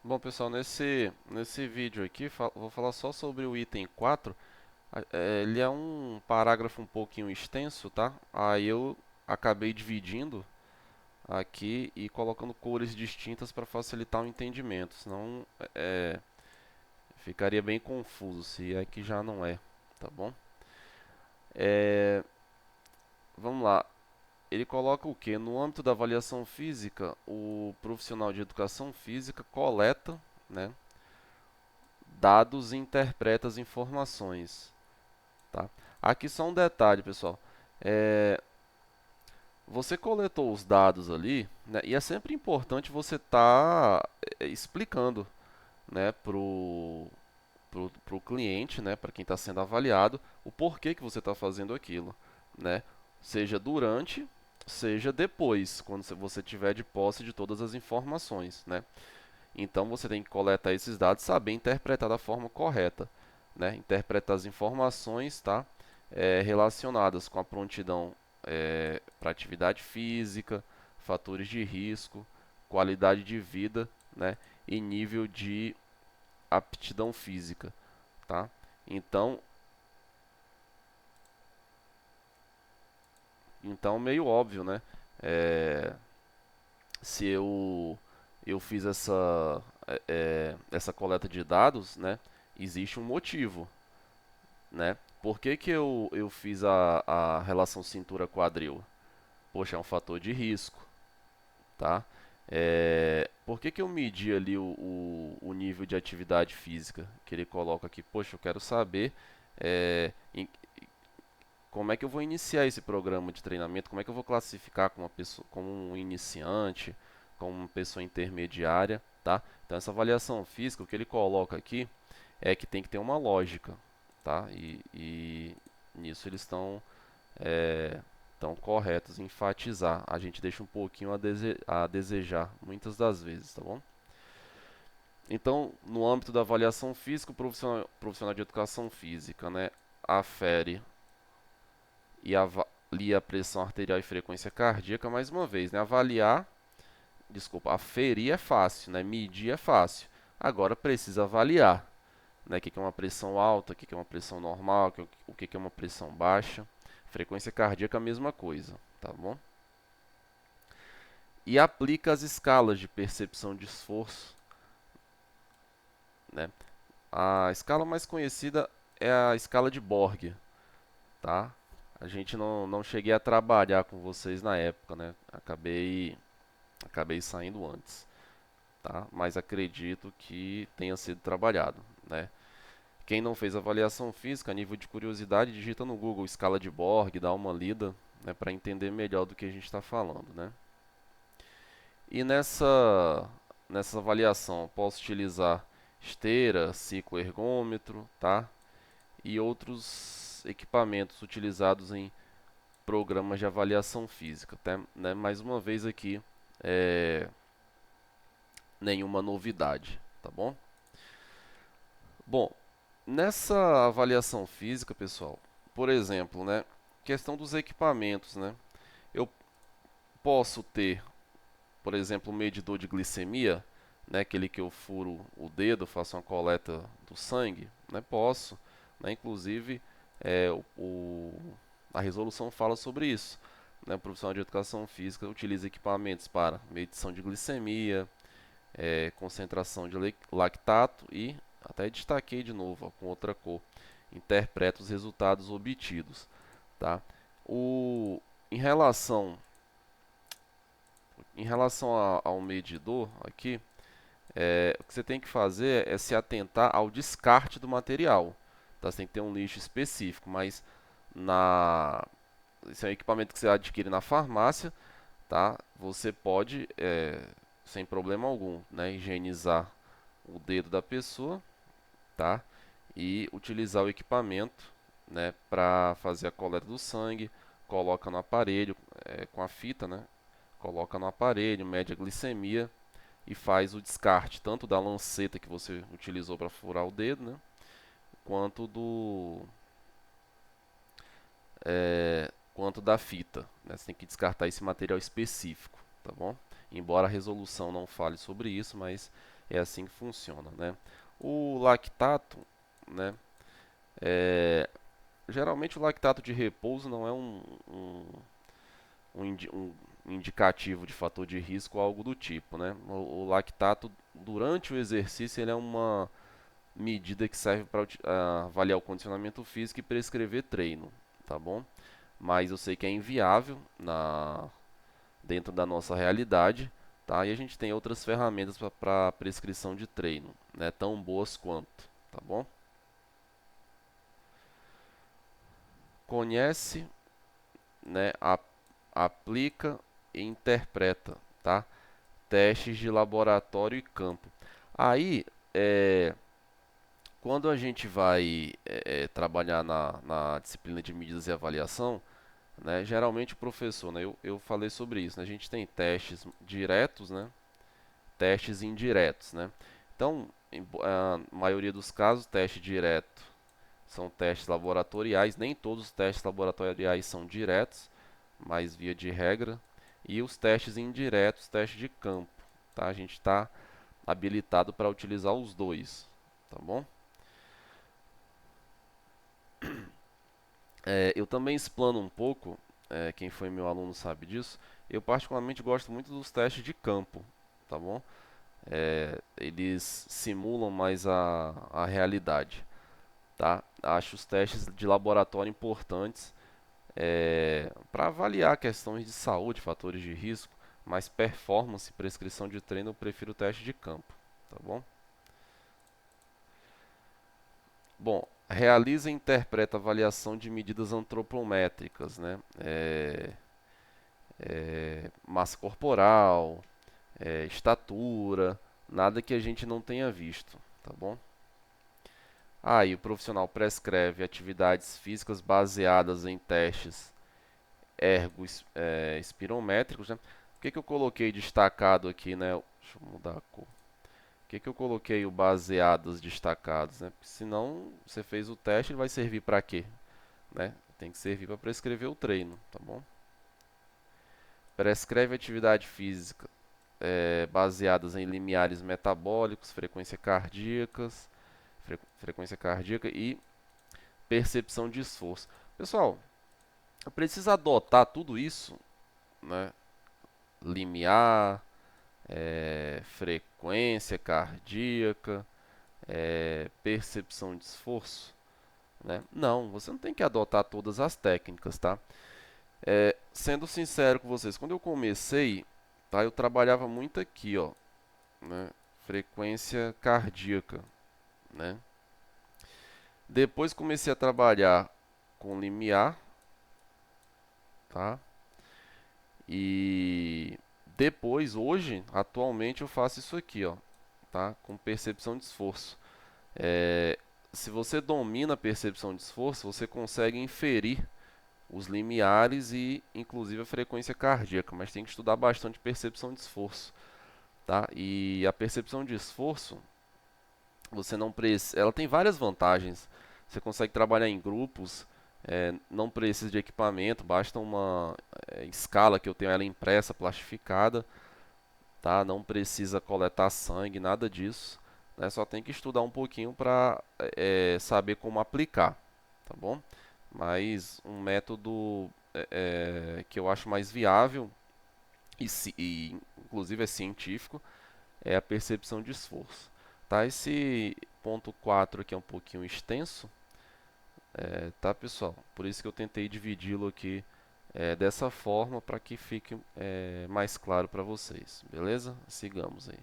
Bom, pessoal, nesse vídeo aqui vou falar só sobre o item 4. Ele é um parágrafo um pouquinho extenso, tá? Aí eu acabei dividindo aqui e colocando cores distintas para facilitar o entendimento, senão é, ficaria bem confuso, se é que já não é, tá bom? É, Vamos lá. Ele coloca o que? No âmbito da avaliação física, o profissional de educação física coleta, né, dados e interpreta as informações. Tá? Aqui só um detalhe, pessoal. É, Você coletou os dados ali, né, e é sempre importante você estar explicando, né, pro cliente, né, para quem está sendo avaliado, o porquê que você está fazendo aquilo, né? Seja durante, seja depois, quando você tiver de posse de todas as informações, né? Então você tem que coletar esses dados, saber interpretar da forma correta, né? Interpretar as informações, tá? Relacionadas com a prontidão para atividade física, fatores de risco, qualidade de vida, né? E nível de aptidão física, tá? Então, então meio óbvio, né? É, se eu fiz essa coleta de dados, né? Existe um motivo, né? Por que que eu fiz a relação cintura-quadril? Poxa, é um fator de risco, tá? Por que que eu medi ali o nível de atividade física que ele coloca aqui? Poxa, eu quero saber é, em- como é que eu vou iniciar esse programa de treinamento, como é que eu vou classificar como uma pessoa, como um iniciante, como uma pessoa intermediária, tá? Então essa avaliação física, o que ele coloca aqui é que tem que ter uma lógica, tá? E nisso eles é, estão corretos em enfatizar. A gente deixa um pouquinho a desejar, muitas das vezes, tá bom? Então, no âmbito da avaliação física, o profissional de educação física, né, afere e avalia a pressão arterial e frequência cardíaca, mais uma vez, né, aferir é fácil, né, medir é fácil. Agora precisa avaliar, né, o que é uma pressão alta, o que é uma pressão normal, o que é uma pressão baixa. Frequência cardíaca, a mesma coisa, tá bom? E aplica as escalas de percepção de esforço, né? A escala mais conhecida é a escala de Borg, tá? A gente não cheguei a trabalhar com vocês na época, né? Acabei saindo antes, tá? Mas acredito que tenha sido trabalhado, né? Quem não fez avaliação física, a nível de curiosidade, digita no Google escala de Borg, dá uma lida, né, para entender melhor do que a gente está falando, né? E nessa avaliação, eu posso utilizar esteira, cicloergômetro, tá? E outros equipamentos utilizados em programas de avaliação física, tá? Né? Mais uma vez aqui, é, nenhuma novidade, tá bom? Bom, nessa avaliação física, pessoal, por exemplo, né, questão dos equipamentos, né? Eu posso ter, por exemplo, um medidor de glicemia, né, aquele que eu furo o dedo, faço uma coleta do sangue, né? Posso, né? Inclusive, a resolução fala sobre isso. Né? O profissional de educação física utiliza equipamentos para medição de glicemia, concentração de lactato e, até destaquei de novo ó, com outra cor, interpreta os resultados obtidos. Tá? O, em relação, ao medidor aqui, o que você tem que fazer é se atentar ao descarte do material. Tá? Você tem que ter um lixo específico, mas na, esse é um equipamento que você adquire na farmácia, tá? Você pode, sem problema algum, né, higienizar o dedo da pessoa, tá? E utilizar o equipamento, né, para fazer a coleta do sangue, coloca no aparelho, com a fita, né? Coloca no aparelho, mede a glicemia e faz o descarte tanto da lanceta que você utilizou para furar o dedo, né? Quanto quanto da fita. Né? Você tem que descartar esse material específico, tá bom? Embora a resolução não fale sobre isso, mas É assim que funciona, né? O lactato, né? é, Geralmente o lactato de repouso não é um indicativo de fator de risco ou algo do tipo, né? O lactato durante o exercício ele é uma medida que serve para avaliar o condicionamento físico e prescrever treino, tá bom? Mas eu sei que é inviável dentro da nossa realidade, tá? E a gente tem outras ferramentas para prescrição de treino, né? Tão boas quanto, tá bom? Conhece, né? Aplica e interpreta, tá? Testes de laboratório e campo. Aí, é, quando a gente vai trabalhar na disciplina de medidas e avaliação, né, geralmente o professor, né, eu falei sobre isso, né, a gente tem testes diretos, né, testes indiretos, né. Então, a maioria dos casos, teste direto são testes laboratoriais, nem todos os testes laboratoriais são diretos, mas via de regra, e os testes indiretos, testes de campo, tá? A gente está habilitado para utilizar os dois, tá bom? Eu também explano um pouco, quem foi meu aluno sabe disso. Eu particularmente gosto muito dos testes de campo, tá bom? Eles simulam mais a realidade, tá? Acho os testes de laboratório importantes para avaliar questões de saúde, fatores de risco, mas performance, prescrição de treino, eu prefiro o teste de campo, tá bom? Bom, realiza e interpreta avaliação de medidas antropométricas, né? Massa corporal, estatura, nada que a gente não tenha visto, tá bom? E o profissional prescreve atividades físicas baseadas em testes espirométricos, né? O que eu coloquei destacado aqui, né? Deixa eu mudar a cor. Por que eu coloquei o baseados destacados, né? Porque senão você fez o teste, ele vai servir para quê, né? Tem que servir para prescrever o treino, tá bom? Prescreve atividade física baseadas em limiares metabólicos, frequência cardíaca e percepção de esforço. Pessoal, precisa adotar tudo isso, né? Limiar, frequência cardíaca, percepção de esforço, né? Não, você não tem que adotar todas as técnicas, tá? Sendo sincero com vocês, quando eu comecei, tá, eu trabalhava muito aqui, ó, né? Frequência cardíaca, né? Depois comecei a trabalhar com limiar, tá? E depois, hoje, atualmente, eu faço isso aqui, ó, tá? Com percepção de esforço. É, Se você domina a percepção de esforço, você consegue inferir os limiares e, inclusive, a frequência cardíaca, mas tem que estudar bastante percepção de esforço, tá? E a percepção de esforço, você não precisa, ela tem várias vantagens. Você consegue trabalhar em grupos, não precisa de equipamento, basta uma escala que eu tenho ela impressa, plastificada, tá? Não precisa coletar sangue, nada disso, né? Só tem que estudar um pouquinho para saber como aplicar, tá bom? Mas um método que eu acho mais viável e inclusive é científico é a percepção de esforço. Tá? Esse ponto 4 aqui é um pouquinho extenso, tá, pessoal? Por isso que eu tentei dividi-lo aqui dessa forma para que fique mais claro para vocês, beleza? Sigamos aí.